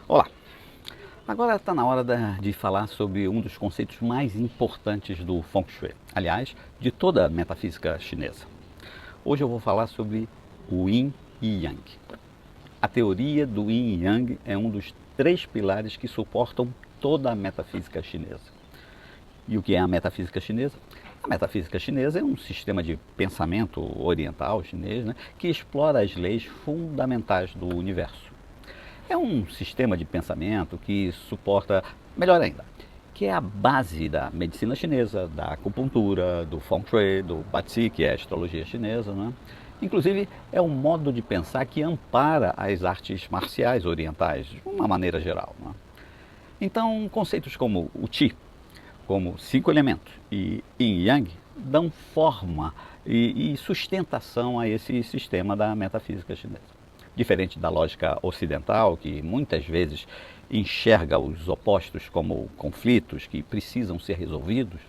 Olá, agora está na hora de falar sobre um dos conceitos mais importantes do Feng Shui, aliás, de toda a metafísica chinesa. Hoje eu vou falar sobre o Yin e Yang. A teoria do Yin e Yang é um dos três pilares que suportam toda a metafísica chinesa. E o que é a metafísica chinesa? A metafísica chinesa é um sistema de pensamento oriental chinês, né, que explora as leis fundamentais do universo. É um sistema de pensamento que suporta, melhor ainda, que é a base da medicina chinesa, da acupuntura, do Feng Shui, do Bazi, que é a astrologia chinesa, né? Inclusive, é um modo de pensar que ampara as artes marciais orientais, de uma maneira geral, né? Então, conceitos como o Qi, como cinco elementos, e Yin e Yang, dão forma e sustentação a esse sistema da metafísica chinesa. Diferente da lógica ocidental, que muitas vezes enxerga os opostos como conflitos que precisam ser resolvidos,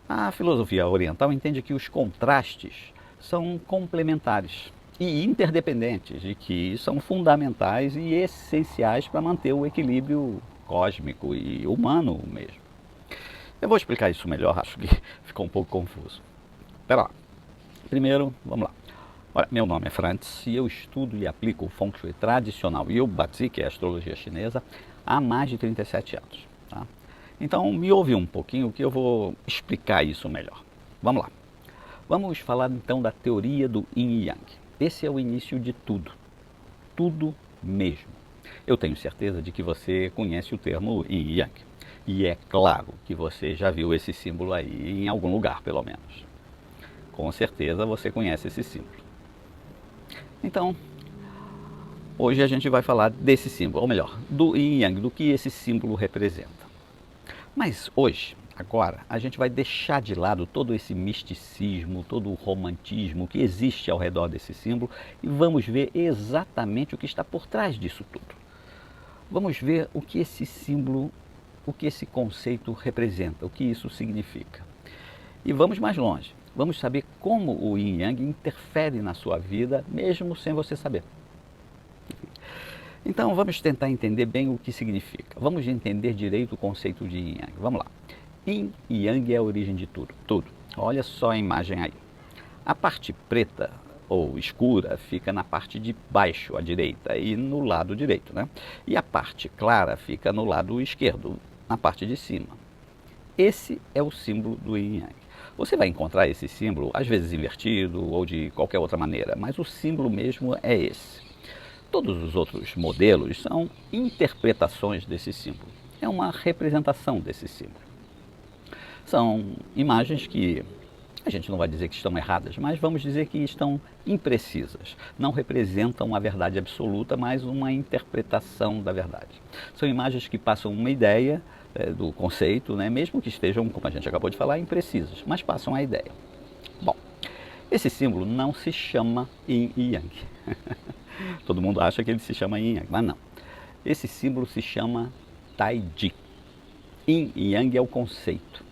a filosofia oriental entende que os contrastes são complementares e interdependentes e que são fundamentais e essenciais para manter o equilíbrio cósmico e humano mesmo. Eu vou explicar isso melhor, acho que ficou um pouco confuso. Espera lá. Primeiro, vamos lá. Olha, meu nome é Frantz e eu estudo e aplico o Feng Shui tradicional e o Bazi, que é a astrologia chinesa, há mais de 37 anos. Tá? Então, me ouve um pouquinho que eu vou explicar isso melhor. Vamos lá. Vamos falar então da teoria do Yin e Yang. Esse é o início de tudo. Tudo mesmo. Eu tenho certeza de que você conhece o termo Yin e Yang. E é claro que você já viu esse símbolo aí em algum lugar, pelo menos. Com certeza você conhece esse símbolo. Então, hoje a gente vai falar desse símbolo, ou melhor, do Yin e Yang, do que esse símbolo representa. Mas hoje, agora, a gente vai deixar de lado todo esse misticismo, todo o romantismo que existe ao redor desse símbolo e vamos ver exatamente o que está por trás disso tudo. Vamos ver o que esse símbolo, o que esse conceito representa, o que isso significa. E vamos mais longe. Vamos saber como o Yin e Yang interfere na sua vida, mesmo sem você saber. Então, vamos tentar entender bem o que significa. Vamos entender direito o conceito de Yin e Yang. Vamos lá. Yin e Yang é a origem de tudo. Olha só a imagem aí. A parte preta ou escura fica na parte de baixo, à direita, e no lado direito, né? E a parte clara fica no lado esquerdo, na parte de cima. Esse é o símbolo do Yin e Yang. Você vai encontrar esse símbolo, às vezes invertido ou de qualquer outra maneira, mas o símbolo mesmo é esse. Todos os outros modelos são interpretações desse símbolo. É uma representação desse símbolo. São imagens que a gente não vai dizer que estão erradas, mas vamos dizer que estão imprecisas. Não representam a verdade absoluta, mas uma interpretação da verdade. São imagens que passam uma ideia do conceito, né, mesmo que estejam, como a gente acabou de falar, imprecisas, mas passam a ideia. Bom, esse símbolo não se chama Yin e Yang. Todo mundo acha que ele se chama Yin e Yang, mas não. Esse símbolo se chama Taiji. Yin e Yang é o conceito,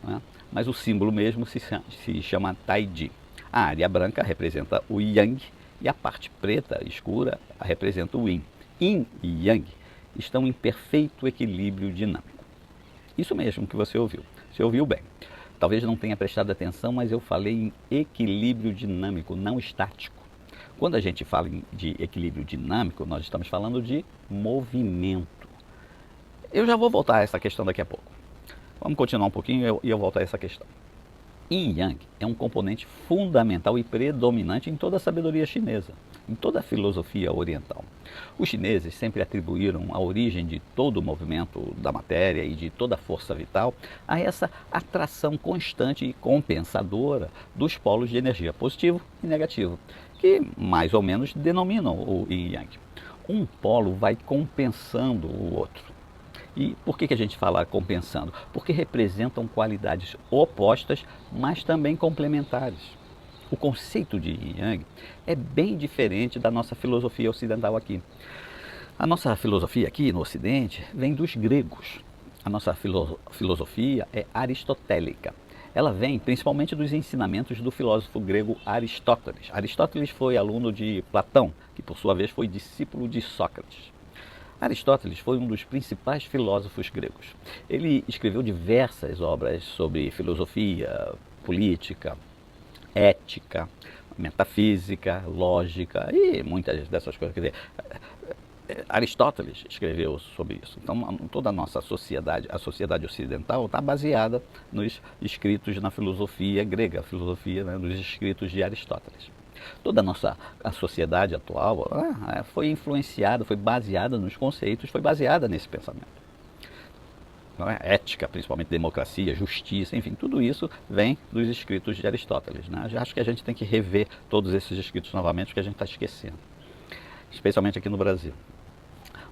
né? Mas o símbolo mesmo se chama Taiji. A área branca representa o Yang e a parte preta, escura, representa o Yin. Yin e Yang estão em perfeito equilíbrio dinâmico. Isso mesmo que você ouviu. Você ouviu bem. Talvez não tenha prestado atenção, mas eu falei em equilíbrio dinâmico, não estático. Quando a gente fala de equilíbrio dinâmico, nós estamos falando de movimento. Eu já vou voltar a essa questão daqui a pouco. Vamos continuar um pouquinho e eu volto a essa questão. Yin e Yang é um componente fundamental e predominante em toda a sabedoria chinesa, em toda a filosofia oriental. Os chineses sempre atribuíram a origem de todo o movimento da matéria e de toda a força vital a essa atração constante e compensadora dos polos de energia positivo e negativo, que mais ou menos denominam o Yin e Yang. Um polo vai compensando o outro. E por que a gente fala compensando? Porque representam qualidades opostas, mas também complementares. O conceito de Yin e Yang é bem diferente da nossa filosofia ocidental aqui. A nossa filosofia aqui no Ocidente vem dos gregos. A nossa filosofia é aristotélica. ela vem principalmente dos ensinamentos do filósofo grego Aristóteles. Aristóteles foi aluno de Platão, que por sua vez foi discípulo de Sócrates. Aristóteles foi um dos principais filósofos gregos. Ele escreveu diversas obras sobre filosofia, política, ética, metafísica, lógica e muitas dessas coisas. Quer dizer, Aristóteles escreveu sobre isso. Então, toda a nossa sociedade, a sociedade ocidental, está baseada nos escritos na filosofia grega, a filosofia, né, dos escritos de Aristóteles. Toda a sociedade atual foi influenciada, foi baseada nos conceitos, foi baseada nesse pensamento. Não é? Ética, principalmente democracia, justiça, enfim, tudo isso vem dos escritos de Aristóteles. Né? Eu acho que a gente tem que rever todos esses escritos novamente, porque a gente está esquecendo, especialmente aqui no Brasil.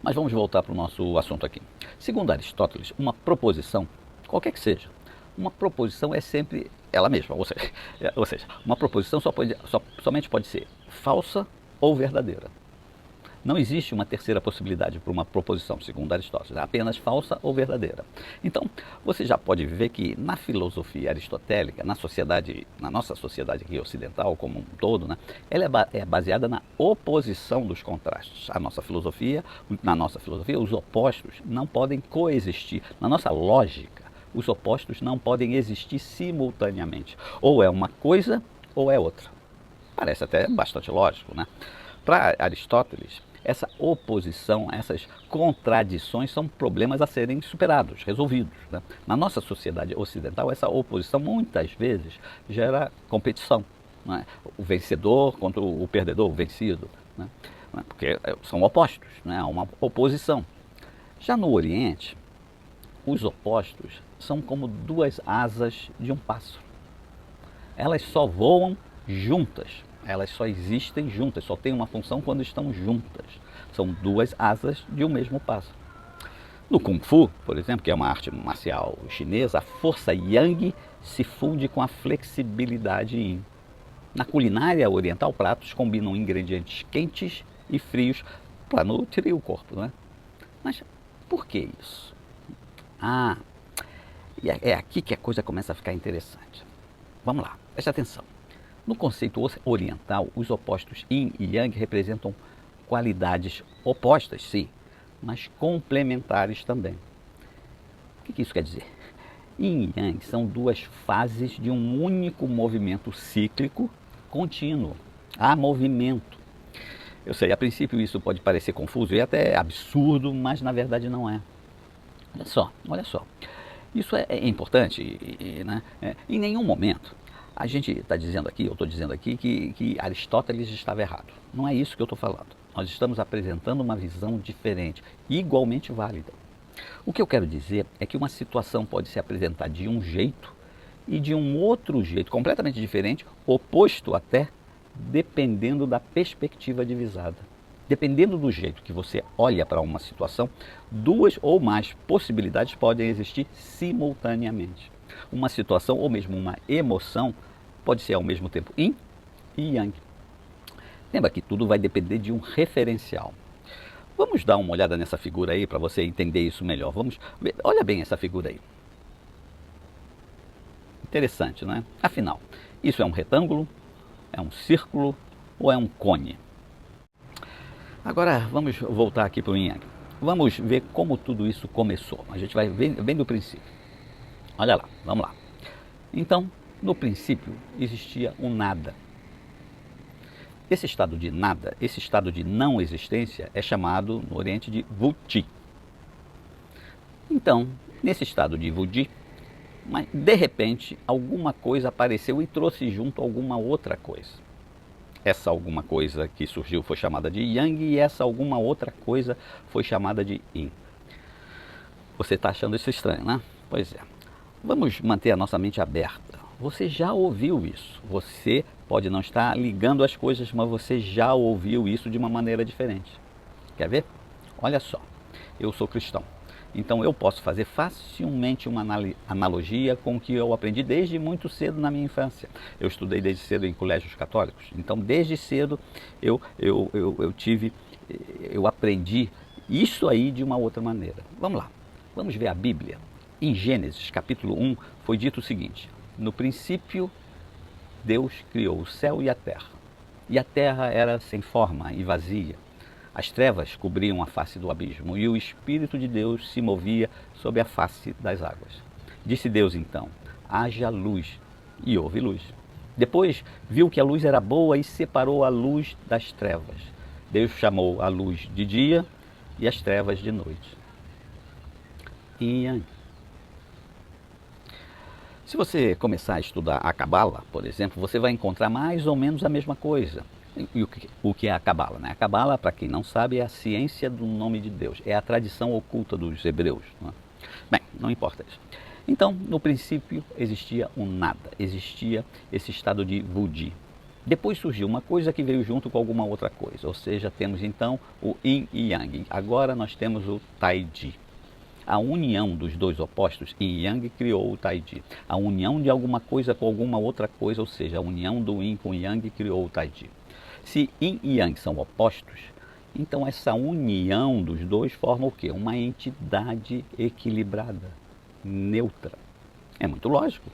Mas vamos voltar para o nosso assunto aqui. Segundo Aristóteles, uma proposição, qualquer que seja, uma proposição é sempre ela mesma, ou seja, uma proposição somente pode ser falsa ou verdadeira. Não existe uma terceira possibilidade para uma proposição, segundo Aristóteles, é apenas falsa ou verdadeira. Então, você já pode ver que na filosofia aristotélica, na nossa sociedade aqui ocidental como um todo, né, ela é baseada na oposição dos contrastes. Na nossa filosofia, os opostos não podem coexistir. Na nossa lógica, os opostos não podem existir simultaneamente. Ou é uma coisa ou é outra. Parece até bastante lógico, né? Para Aristóteles, essa oposição, essas contradições são problemas a serem superados, resolvidos. Né? Na nossa sociedade ocidental, essa oposição muitas vezes gera competição. Né? O vencedor contra o perdedor, o vencido. Né? Porque são opostos, né? Há uma oposição. Já no Oriente, os opostos são como duas asas de um pássaro. Elas só voam juntas. Elas só existem juntas, só têm uma função quando estão juntas. São duas asas de um mesmo pássaro. No Kung Fu, por exemplo, que é uma arte marcial chinesa, a força Yang se funde com a flexibilidade Yin. Na culinária oriental, pratos combinam ingredientes quentes e frios para nutrir o corpo, não é? Mas por que isso? E é aqui que a coisa começa a ficar interessante. Vamos lá, preste atenção. No conceito oriental, os opostos Yin e Yang representam qualidades opostas, sim, mas complementares também. O que isso quer dizer? Yin e Yang são duas fases de um único movimento cíclico contínuo. Há movimento. Eu sei, a princípio isso pode parecer confuso e até absurdo, mas na verdade não é. Olha só. Isso é importante, né? Em nenhum momento a gente está dizendo aqui, eu estou dizendo aqui que Aristóteles estava errado. Não é isso que eu estou falando. Nós estamos apresentando uma visão diferente, igualmente válida. O que eu quero dizer é que uma situação pode se apresentar de um jeito e de um outro jeito, completamente diferente, oposto até, dependendo da perspectiva divisada. Dependendo do jeito que você olha para uma situação, duas ou mais possibilidades podem existir simultaneamente. Uma situação ou mesmo uma emoção pode ser ao mesmo tempo Yin e Yang. Lembra que tudo vai depender de um referencial. Vamos dar uma olhada nessa figura aí para você entender isso melhor. Olha bem essa figura aí. Interessante, não é? Afinal, isso é um retângulo, é um círculo ou é um cone? Agora vamos voltar aqui para o Yin Yang. Vamos ver como tudo isso começou. A gente vai bem do princípio. Olha lá, vamos lá. Então, no princípio, existia um nada. Esse estado de nada, esse estado de não existência, é chamado no Oriente de Vuti. Então, nesse estado de Vuti, mas de repente, alguma coisa apareceu e trouxe junto alguma outra coisa. Essa alguma coisa que surgiu foi chamada de Yang e essa alguma outra coisa foi chamada de Yin. Você está achando isso estranho, né? Pois é. Vamos manter a nossa mente aberta. Você já ouviu isso. Você pode não estar ligando as coisas, mas você já ouviu isso de uma maneira diferente. Quer ver? Olha só. Eu sou cristão. Então eu posso fazer facilmente uma analogia com o que eu aprendi desde muito cedo na minha infância. Eu estudei desde cedo em colégios católicos. Então desde cedo eu aprendi isso aí de uma outra maneira. Vamos lá. Vamos ver a Bíblia. Em Gênesis capítulo 1 foi dito o seguinte: No princípio, Deus criou o céu e a terra. E a terra era sem forma e vazia. As trevas cobriam a face do abismo e o Espírito de Deus se movia sobre a face das águas. Disse Deus então: haja luz, e houve luz. Depois viu que a luz era boa e separou a luz das trevas. Deus chamou a luz de dia e as trevas de noite. Yin e Yang. Se você começar a estudar a Cabala, por exemplo, você vai encontrar mais ou menos a mesma coisa. E o que é a Cabala, né? A Cabala, para quem não sabe, é a ciência do nome de Deus. É a tradição oculta dos hebreus. Não é? Bem, não importa isso. Então, no princípio, existia um nada. Existia esse estado de Wudi. Depois surgiu uma coisa que veio junto com alguma outra coisa. Ou seja, temos então o Yin e Yang. Agora nós temos o Taiji. A união dos dois opostos, Yin e Yang, criou o Taiji. A união de alguma coisa com alguma outra coisa, ou seja, a união do Yin com o Yang, criou o Taiji. Se Yin e Yang são opostos, então essa união dos dois forma o quê? Uma entidade equilibrada, neutra. É muito lógico.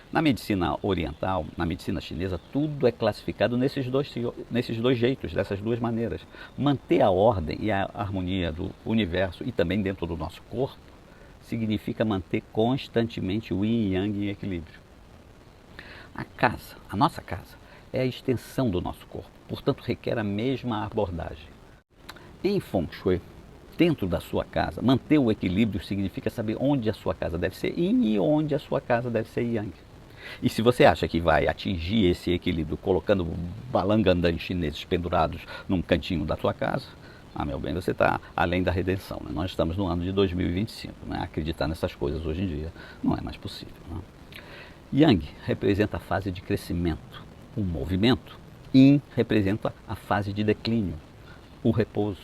Na medicina oriental, na medicina chinesa, tudo é classificado nesses dois jeitos, dessas duas maneiras. Manter a ordem e a harmonia do universo e também dentro do nosso corpo significa manter constantemente o Yin e Yang em equilíbrio. A casa, a nossa casa, é a extensão do nosso corpo, portanto requer a mesma abordagem. Em Feng Shui, dentro da sua casa, manter o equilíbrio significa saber onde a sua casa deve ser Yin e onde a sua casa deve ser Yang. E se você acha que vai atingir esse equilíbrio colocando balangandãs chineses pendurados num cantinho da sua casa, meu bem, você está além da redenção. Né? Nós estamos no ano de 2025. Né? Acreditar nessas coisas hoje em dia não é mais possível. Né? Yang representa a fase de crescimento, o movimento. Yin representa a fase de declínio, o repouso.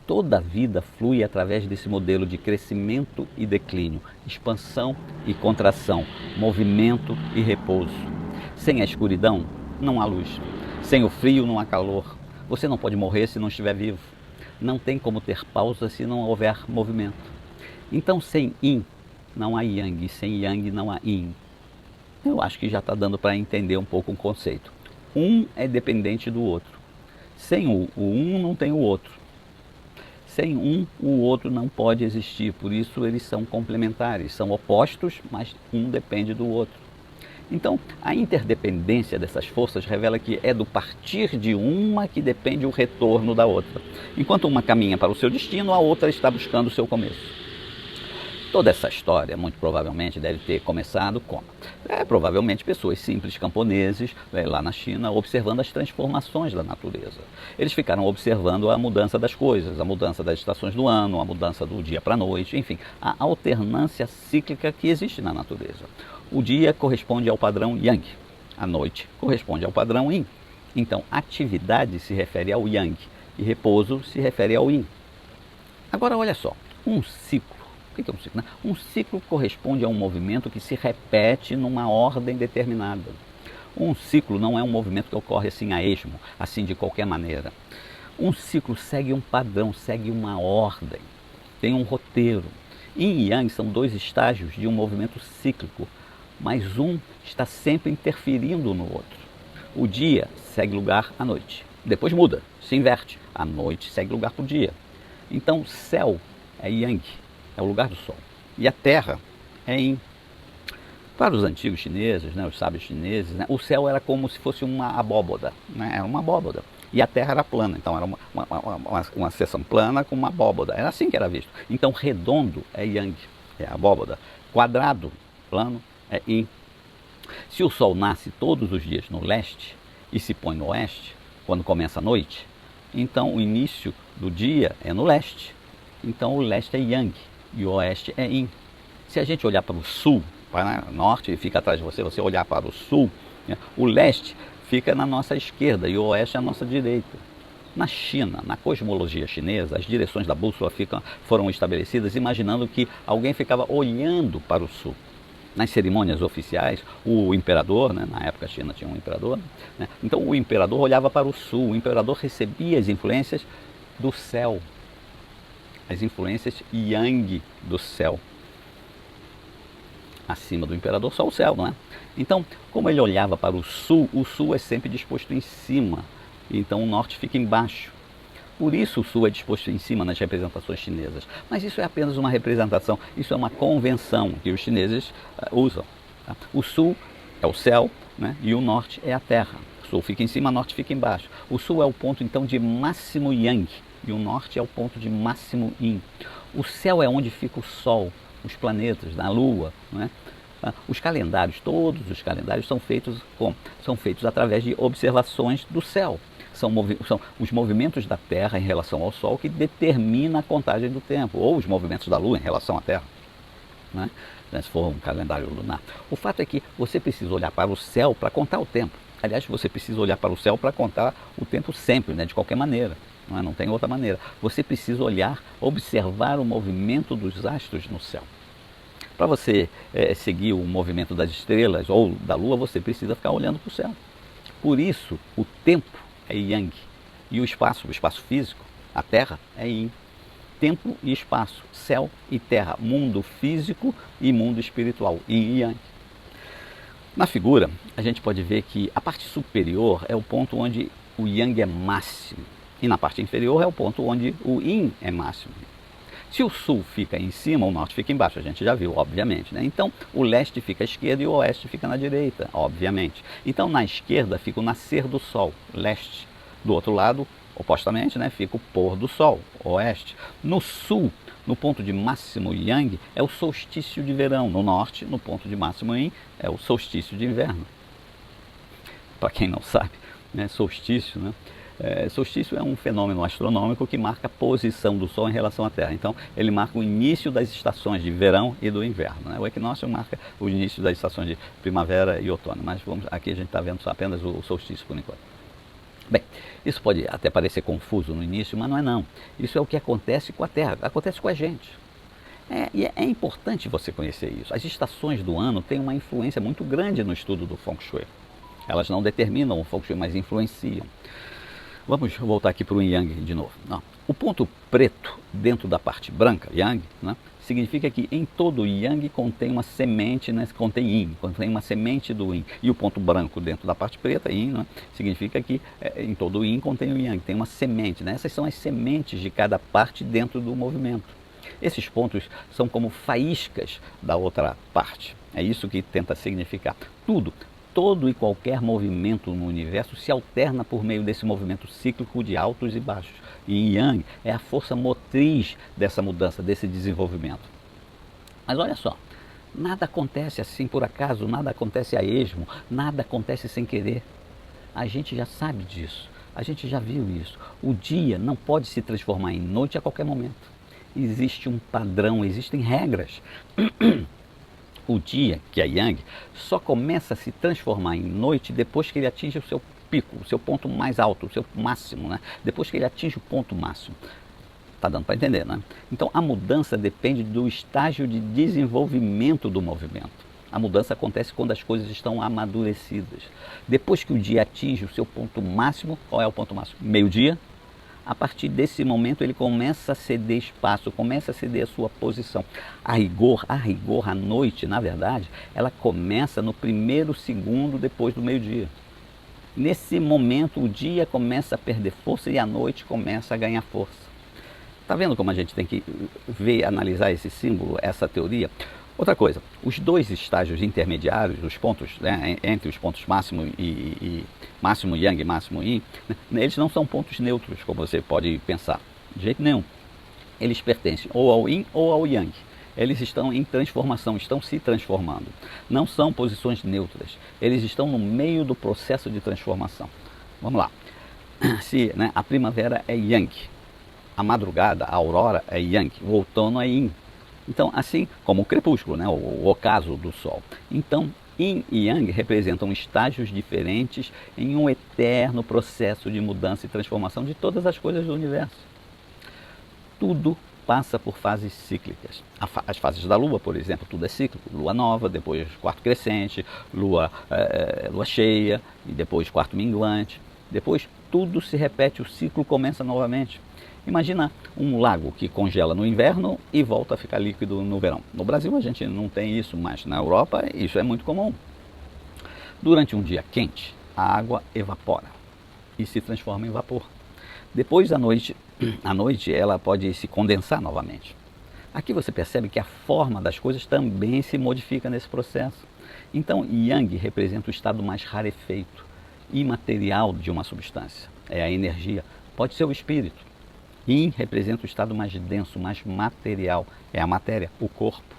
Toda a vida flui através desse modelo de crescimento e declínio, expansão e contração, movimento e repouso. Sem a escuridão, não há luz. Sem o frio, não há calor. Você não pode morrer se não estiver vivo. Não tem como ter pausa se não houver movimento. Então, sem Yin, não há Yang. Sem Yang, não há Yin. Eu acho que já está dando para entender um pouco o conceito. Um é dependente do outro. Sem o um, não tem o outro. Sem um, o outro não pode existir, por isso eles são complementares, são opostos, mas um depende do outro. Então, a interdependência dessas forças revela que é do partir de uma que depende o retorno da outra. Enquanto uma caminha para o seu destino, a outra está buscando o seu começo. Toda essa história, muito provavelmente, deve ter começado com provavelmente pessoas simples, camponeses, lá na China, observando as transformações da natureza. Eles ficaram observando a mudança das coisas, a mudança das estações do ano, a mudança do dia para a noite, enfim, a alternância cíclica que existe na natureza. O dia corresponde ao padrão Yang, a noite corresponde ao padrão Yin. Então, atividade se refere ao Yang e repouso se refere ao Yin. Agora, olha só, um ciclo. O que é um ciclo? Um ciclo corresponde a um movimento que se repete numa ordem determinada. Um ciclo não é um movimento que ocorre assim a esmo, assim de qualquer maneira. Um ciclo segue um padrão, segue uma ordem, tem um roteiro. Yin e Yang são dois estágios de um movimento cíclico, mas um está sempre interferindo no outro. O dia segue lugar à noite, depois muda, se inverte. A noite segue lugar para o dia. Então, céu é Yang. É o lugar do Sol. E a Terra é Yin. Para os antigos chineses, né, os sábios chineses, né, o céu era como se fosse uma abóboda. Né, era uma abóboda. E a Terra era plana. Então era uma seção plana com uma abóboda. Era assim que era visto. Então redondo é Yang, é a abóboda. Quadrado, plano, é Yin. Se o Sol nasce todos os dias no leste e se põe no oeste, quando começa a noite, então o início do dia é no leste. Então o leste é Yang. E o oeste é Yin. Se a gente olhar para o sul, para o norte fica atrás de você, você olhar para o sul, né, o leste fica na nossa esquerda e o oeste é a nossa direita. Na China, na cosmologia chinesa, as direções da bússola foram estabelecidas imaginando que alguém ficava olhando para o sul. Nas cerimônias oficiais, o imperador, né, na época a China tinha um imperador, né, então o imperador olhava para o sul, o imperador recebia as influências do céu. As influências Yang do céu. acima do imperador só o céu, não é? Então, como ele olhava para o sul é sempre disposto em cima, então o norte fica embaixo. Por isso o sul é disposto em cima nas representações chinesas. Mas isso é apenas uma representação, isso é uma convenção que os chineses usam. Tá? O sul é o céu, né? E o norte é a terra. O sul fica em cima, o norte fica embaixo. O sul é o ponto então de máximo yang e o norte é o ponto de máximo yin. O céu é onde fica o sol, os planetas, a lua, né? Os calendários, todos os calendários são feitos como? São feitos através de observações do céu. São os movimentos da Terra em relação ao Sol que determina a contagem do tempo, ou os movimentos da Lua em relação à Terra, né? Se for um calendário lunar. O fato é que você precisa olhar para o céu para contar o tempo. Aliás, você precisa olhar para o céu para contar o tempo sempre, né? De qualquer maneira. Não tem outra maneira. Você precisa olhar, observar o movimento dos astros no céu. Para você seguir o movimento das estrelas ou da Lua, você precisa ficar olhando para o céu. Por isso, o tempo é Yang. E o espaço físico, a Terra, é Yin. Tempo e espaço, céu e terra, mundo físico e mundo espiritual, Yin e Yang. Na figura, a gente pode ver que a parte superior é o ponto onde o Yang é máximo. E na parte inferior é o ponto onde o Yin é máximo. Se o sul fica em cima, o norte fica embaixo, a gente já viu, obviamente, né? Então, o leste fica à esquerda e o oeste fica na direita, obviamente. Então, na esquerda fica o nascer do sol, leste. Do outro lado, opostamente, né, fica o pôr do sol, oeste. No sul, no ponto de máximo yang, é o solstício de verão. No norte, no ponto de máximo yin, é o solstício de inverno. Para quem não sabe, né, solstício, né? Solstício é um fenômeno astronômico que marca a posição do Sol em relação à Terra. Então, ele marca o início das estações de verão e do inverno, né? O equinócio marca o início das estações de primavera e outono, mas aqui a gente está vendo só apenas o solstício por enquanto. Bem, isso pode até parecer confuso no início, mas não é não. Isso é o que acontece com a Terra, acontece com a gente. E é importante você conhecer isso. As estações do ano têm uma influência muito grande no estudo do Feng Shui. Elas não determinam o Feng Shui, mas influenciam. Vamos voltar aqui para o Yang de novo. Não. O ponto preto dentro da parte branca, Yang, né, significa que em todo Yang contém uma semente, né, contém Yin, contém uma semente do Yin. E o ponto branco dentro da parte preta, Yin, né, significa que em todo Yin contém o Yang, tem uma semente. Né? Essas são as sementes de cada parte dentro do movimento. Esses pontos são como faíscas da outra parte. É isso que tenta significar. Todo e qualquer movimento no universo se alterna por meio desse movimento cíclico de altos e baixos. E Yang é a força motriz dessa mudança, desse desenvolvimento. Mas olha só, nada acontece assim por acaso, nada acontece a esmo, nada acontece sem querer. A gente já sabe disso, a gente já viu isso. O dia não pode se transformar em noite a qualquer momento. Existe um padrão, existem regras. O dia, que é Yang, só começa a se transformar em noite depois que ele atinge o seu pico, o seu ponto mais alto, o seu máximo, né? Depois que ele atinge o ponto máximo. Está dando para entender, né? Então, a mudança depende do estágio de desenvolvimento do movimento. A mudança acontece quando as coisas estão amadurecidas. Depois que o dia atinge o seu ponto máximo, qual é o ponto máximo? Meio-dia. A partir desse momento ele começa a ceder espaço, começa a ceder a sua posição. A rigor, a noite, na verdade, ela começa no primeiro segundo depois do meio-dia. Nesse momento o dia começa a perder força e a noite começa a ganhar força. Está vendo como a gente tem que ver, analisar esse símbolo, essa teoria? Outra coisa, os dois estágios intermediários, os pontos, né, entre os pontos máximo e máximo Yang e máximo Yin, né, eles não são pontos neutros, como você pode pensar, de jeito nenhum. Eles pertencem ou ao Yin ou ao Yang. Eles estão em transformação, estão se transformando. Não são posições neutras, eles estão no meio do processo de transformação. Vamos lá. Se, né, a primavera é Yang, a madrugada, a aurora é Yang, o outono é Yin. Então, assim como o crepúsculo, né, o ocaso do Sol. Então, Yin e Yang representam estágios diferentes em um eterno processo de mudança e transformação de todas as coisas do universo. Tudo passa por fases cíclicas. As fases da Lua, por exemplo, tudo é cíclico. Lua nova, depois quarto crescente, lua cheia e depois quarto minguante. Depois tudo se repete, o ciclo começa novamente. Imagina um lago que congela no inverno e volta a ficar líquido no verão. No Brasil a gente não tem isso, mas na Europa isso é muito comum. Durante um dia quente, a água evapora e se transforma em vapor. Depois à noite ela pode se condensar novamente. Aqui você percebe que a forma das coisas também se modifica nesse processo. Então, Yang representa o estado mais rarefeito, imaterial de uma substância. É a energia, pode ser o espírito. Yin representa o estado mais denso, mais material, é a matéria, o corpo.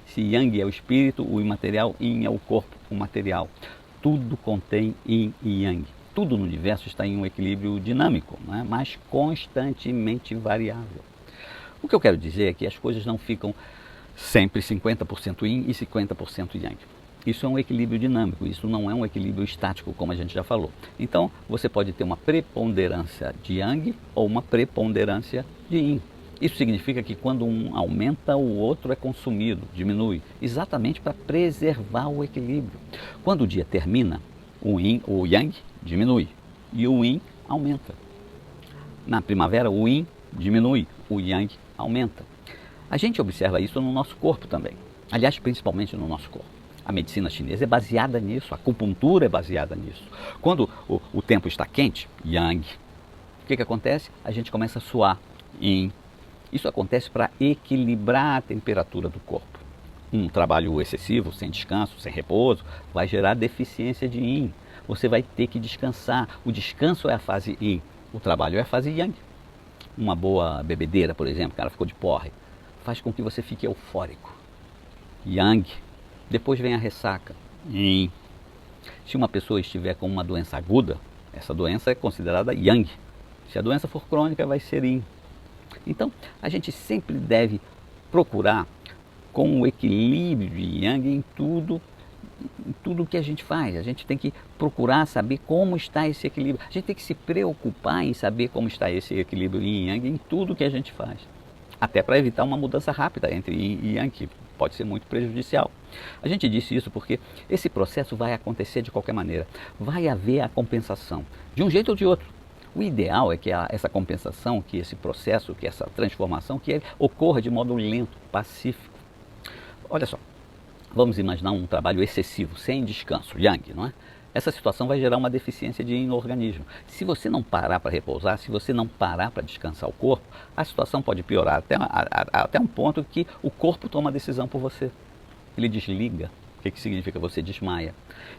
Se Yang é o espírito, o imaterial, Yin é o corpo, o material. Tudo contém Yin e Yang. Tudo no universo está em um equilíbrio dinâmico, né? Mas constantemente variável. O que eu quero dizer é que as coisas não ficam sempre 50% Yin e 50% Yang. Isso é um equilíbrio dinâmico, isso não é um equilíbrio estático, como a gente já falou. Então, você pode ter uma preponderância de Yang ou uma preponderância de Yin. Isso significa que quando um aumenta, o outro é consumido, diminui, exatamente para preservar o equilíbrio. Quando o dia termina, o Yang diminui e o Yin aumenta. Na primavera, o Yin diminui, o Yang aumenta. A gente observa isso no nosso corpo também, aliás, principalmente no nosso corpo. A medicina chinesa é baseada nisso, a acupuntura é baseada nisso. Quando o tempo está quente, Yang, o que acontece? A gente começa a suar, Yin. Isso acontece para equilibrar a temperatura do corpo. Um trabalho excessivo, sem descanso, sem repouso, vai gerar deficiência de Yin. Você vai ter que descansar. O descanso é a fase Yin, o trabalho é a fase Yang. Uma boa bebedeira, por exemplo, o cara ficou de porre, faz com que você fique eufórico, Yang. Depois vem a ressaca, Yin. Se uma pessoa estiver com uma doença aguda, essa doença é considerada Yang. Se a doença for crônica, vai ser Yin. Então, a gente sempre deve procurar com o equilíbrio de Yang em tudo que a gente faz. A gente tem que procurar saber como está esse equilíbrio. A gente tem que se preocupar em saber como está esse equilíbrio Yin e Yang em tudo que a gente faz. Até para evitar uma mudança rápida entre Yin e Yang, que pode ser muito prejudicial. A gente disse isso porque esse processo vai acontecer de qualquer maneira. Vai haver a compensação, de um jeito ou de outro. O ideal é que essa compensação, que esse processo, que essa transformação, que ele ocorra de modo lento, pacífico. Olha só, vamos imaginar um trabalho excessivo, sem descanso, Yang, não é? Essa situação vai gerar uma deficiência de Yin no organismo. Se você não parar para repousar, se você não parar para descansar o corpo, a situação pode piorar até um ponto que o corpo toma a decisão por você. Ele desliga. O que significa? Você desmaia.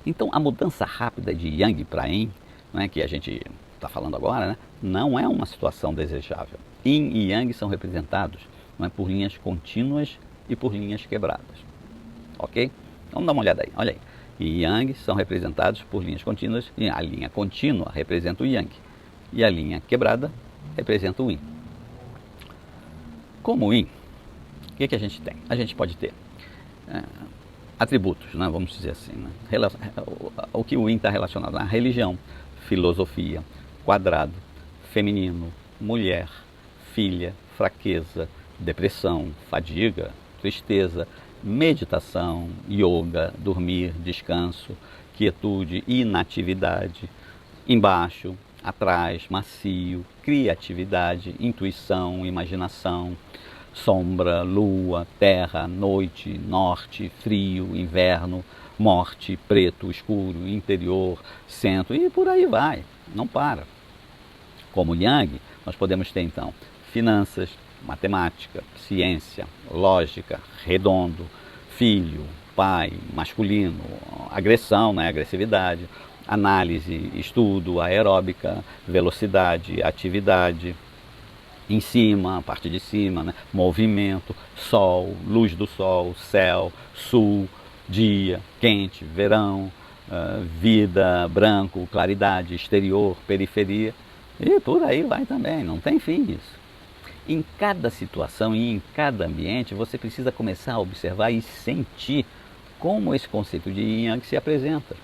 Então, a mudança rápida de Yang para Yin, né, que a gente está falando agora, né, não é uma situação desejável. Yin e Yang são representados, não é, por linhas contínuas e por linhas quebradas. Ok? Vamos dar uma olhada aí. Olha aí. Yin e Yang são representados por linhas contínuas, e a linha contínua representa o Yang e a linha quebrada representa o Yin. Como o Yin, o que a gente tem? A gente pode ter atributos, né, vamos dizer assim, né? O que o Yin está relacionado a religião, filosofia, quadrado, feminino, mulher, filha, fraqueza, depressão, fadiga, tristeza, meditação, yoga, dormir, descanso, quietude, inatividade, embaixo, atrás, macio, criatividade, intuição, imaginação, sombra, lua, terra, noite, norte, frio, inverno, morte, preto, escuro, interior, centro e por aí vai, não para. Como Yang, nós podemos ter então finanças, matemática, ciência, lógica, redondo, filho, pai, masculino, agressão, né, agressividade, análise, estudo, aeróbica, velocidade, atividade, em cima, a parte de cima, né, movimento, sol, luz do sol, céu, sul, dia, quente, verão, vida, branco, claridade, exterior, periferia, e por aí vai também, não tem fim isso. Em cada situação e em cada ambiente, você precisa começar a observar e sentir como esse conceito de Yin e Yang se apresenta.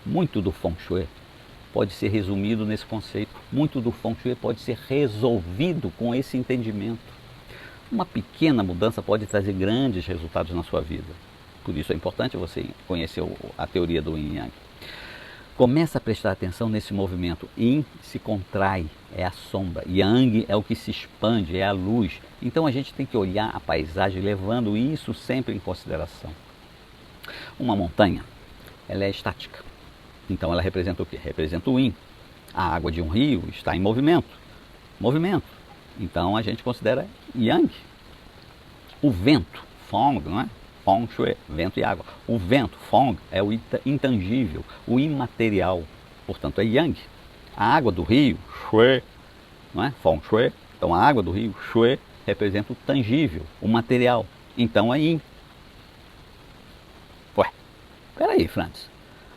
Muito do Feng Shui pode ser resumido nesse conceito. Muito do Feng Shui pode ser resolvido com esse entendimento. Uma pequena mudança pode trazer grandes resultados na sua vida. Por isso é importante você conhecer a teoria do Yin e Yang. Começa a prestar atenção nesse movimento. Yin se contrai, é a sombra. Yang é o que se expande, é a luz. Então a gente tem que olhar a paisagem levando isso sempre em consideração. Uma montanha, ela é estática. Então ela representa o quê? Representa o Yin. A água de um rio está em movimento. Movimento. Então a gente considera Yang. O vento, Feng, não é? Feng Shui, vento e água. O vento, Feng, é o intangível, o imaterial. Portanto, é Yang. A água do rio, Shui, não é? Feng Shui. Então, a água do rio, Shui, representa o tangível, o material. Então, é Yin. Ué, peraí, Francis.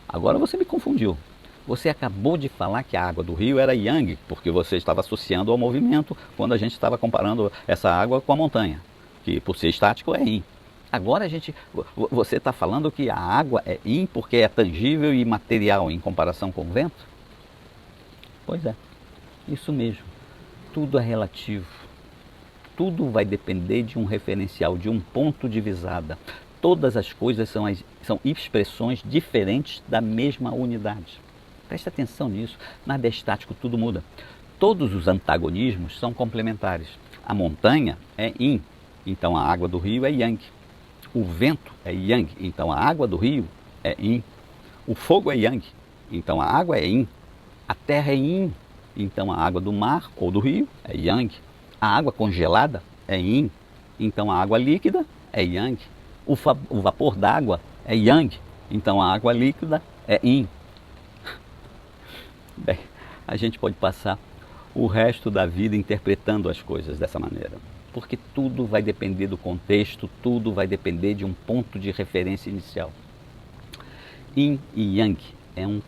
Agora você me confundiu. Você acabou de falar que a água do rio era Yang, porque você estava associando ao movimento quando a gente estava comparando essa água com a montanha, que por ser estático é Yin. Agora você está falando que a água é Yin porque é tangível e material em comparação com o vento? Pois é, isso mesmo. Tudo é relativo. Tudo vai depender de um referencial, de um ponto de visada. Todas as coisas são expressões diferentes da mesma unidade. Preste atenção nisso. Nada é estático, tudo muda. Todos os antagonismos são complementares. A montanha é Yin, então a água do rio é Yang. O vento é Yang, então a água do rio é Yin. O fogo é Yang, então a água é Yin. A terra é Yin, então a água do mar ou do rio é Yang. A água congelada é Yin, então a água líquida é Yang. O vapor d'água é Yang, então a água líquida é Yin. Bem, a gente pode passar o resto da vida interpretando as coisas dessa maneira. Porque tudo vai depender do contexto, tudo vai depender de um ponto de referência inicial. Yin e Yang é um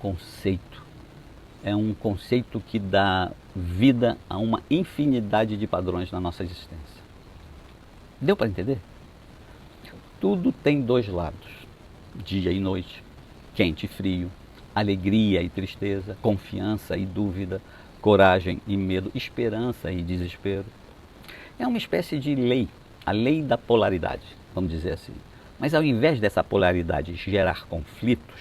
conceito que dá vida a uma infinidade de padrões na nossa existência. Deu para entender? Tudo tem dois lados, dia e noite, quente e frio, alegria e tristeza, confiança e dúvida, coragem e medo, esperança e desespero. É uma espécie de lei, a lei da polaridade, vamos dizer assim. Mas ao invés dessa polaridade gerar conflitos,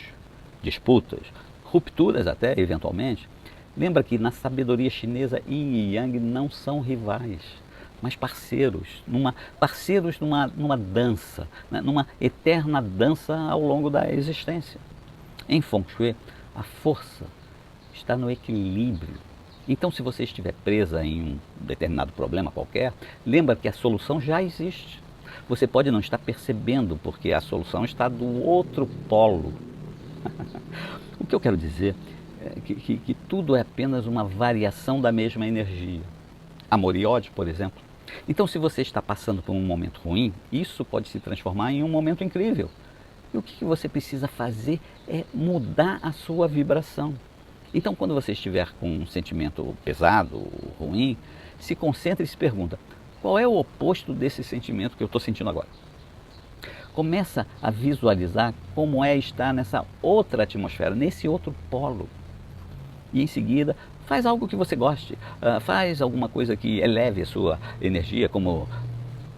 disputas, rupturas até, eventualmente, lembra que na sabedoria chinesa, Yin e Yang não são rivais, mas parceiros numa dança, né? Numa eterna dança ao longo da existência. Em Feng Shui, a força está no equilíbrio. Então, se você estiver presa em um determinado problema qualquer, lembra que a solução já existe. Você pode não estar percebendo, porque a solução está do outro polo. O que eu quero dizer é que tudo é apenas uma variação da mesma energia. Amor e ódio, por exemplo. Então, se você está passando por um momento ruim, isso pode se transformar em um momento incrível. E o que você precisa fazer é mudar a sua vibração. Então, quando você estiver com um sentimento pesado, ruim, se concentre e se pergunta, qual é o oposto desse sentimento que eu estou sentindo agora? Começa a visualizar como é estar nessa outra atmosfera, nesse outro polo. E em seguida, faz algo que você goste, faz alguma coisa que eleve a sua energia, como,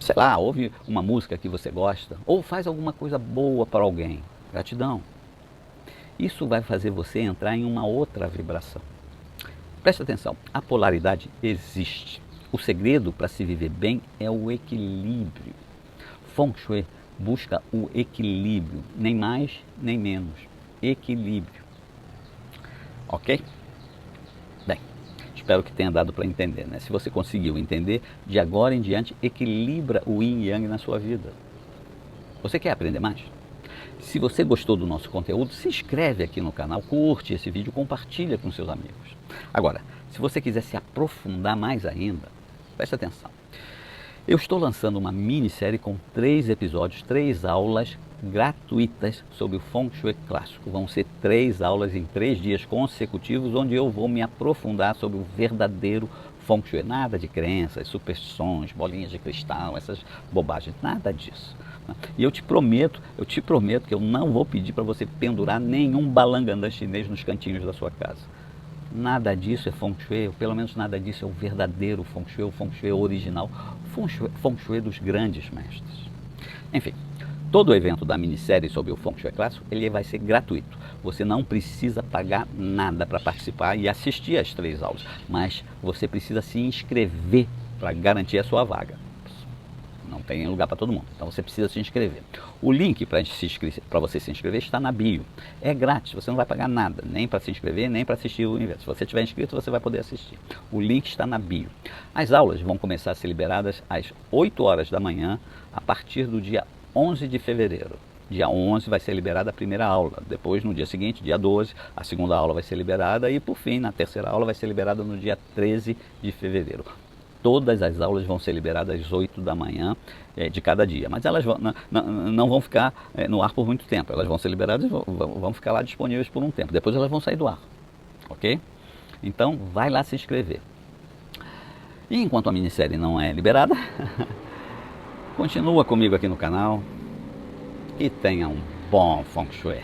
sei lá, ouve uma música que você gosta, ou faz alguma coisa boa para alguém. Gratidão. Isso vai fazer você entrar em uma outra vibração. Preste atenção, a polaridade existe. O segredo para se viver bem é o equilíbrio. Feng Shui busca o equilíbrio, nem mais nem menos. Equilíbrio. Ok? Bem, espero que tenha dado para entender, né? Se você conseguiu entender, de agora em diante, equilibra o Yin e Yang na sua vida. Você quer aprender mais? Se você gostou do nosso conteúdo, se inscreve aqui no canal, curte esse vídeo, compartilha com seus amigos. Agora, se você quiser se aprofundar mais ainda, preste atenção. Eu estou lançando uma minissérie com 3 episódios, 3 aulas gratuitas sobre o Feng Shui clássico. Vão ser 3 aulas em 3 dias consecutivos, onde eu vou me aprofundar sobre o verdadeiro Feng Shui. Nada de crenças, superstições, bolinhas de cristal, essas bobagens, nada disso. E eu te prometo que eu não vou pedir para você pendurar nenhum balangandã chinês nos cantinhos da sua casa. Nada disso é Feng Shui, ou pelo menos nada disso é o verdadeiro Feng Shui, o Feng Shui original, Feng Shui dos grandes mestres. Enfim, Todo evento da minissérie sobre o Feng Shui clássico, ele vai ser gratuito. Você não precisa pagar nada para participar e assistir às 3 aulas, mas você precisa se inscrever para garantir a sua vaga. Não tem lugar para todo mundo, então você precisa se inscrever. O link para você se inscrever está na bio. É grátis, você não vai pagar nada, nem para se inscrever, nem para assistir o evento. Se você tiver inscrito, você vai poder assistir. O link está na bio. As aulas vão começar a ser liberadas às 8 horas da manhã, a partir do dia 11 de fevereiro. Dia 11 vai ser liberada a primeira aula, depois no dia seguinte, dia 12, a segunda aula vai ser liberada e por fim, na terceira aula vai ser liberada no dia 13 de fevereiro. Todas as aulas vão ser liberadas às 8 da manhã de cada dia, mas elas não vão ficar no ar por muito tempo, elas vão ser liberadas e vão ficar lá disponíveis por um tempo, depois elas vão sair do ar, ok? Então vai lá se inscrever. E enquanto a minissérie não é liberada, continua comigo aqui no canal e tenha um bom Feng Shui.